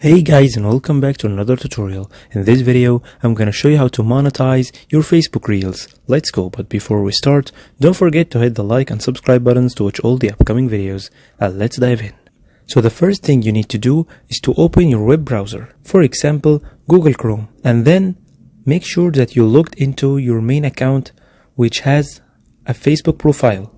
Hey guys, and welcome back to another tutorial. In this video, I'm gonna show you how to monetize your Facebook Reels. Let's go, but before we start, don't forget to hit the like and subscribe buttons to watch all the upcoming videos. Let's dive in. So the first thing you need to do is to open your web browser, for example, Google Chrome, and then make sure that you logged into your main account which has a Facebook profile,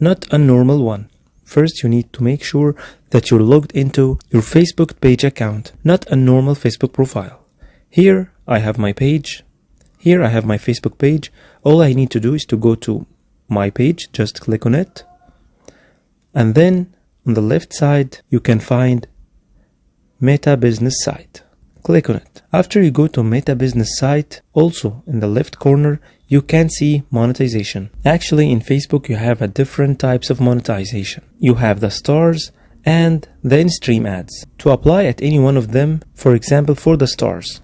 not a normal one. First, you need to make sure that you're logged into your Facebook page account, not a normal Facebook profile. Here, I have my page. Here, I have my Facebook page. All I need to do is to go to my page, just click on it. And then, on the left side, you can find Meta Business Site. Click on it. After you go to Meta Business Site, also in the left corner, you can see monetization. Actually, in Facebook, you have different types of monetization. You have the stars and the in-stream ads. To apply at any one of them, for example, for the stars,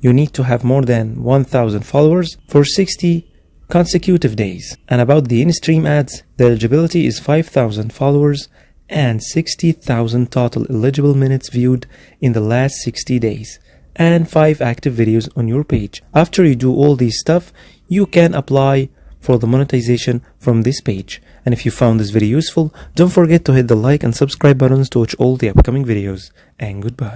you need to have more than 1,000 followers for 60 consecutive days. And about the in-stream ads, the eligibility is 5,000 followers and 60,000 total eligible minutes viewed in the last 60 days. And 5 active videos on your page. After you do all these stuff, you can apply for the monetization from this page. And if you found this video useful, don't forget to hit the like and subscribe buttons to watch all the upcoming videos. And goodbye.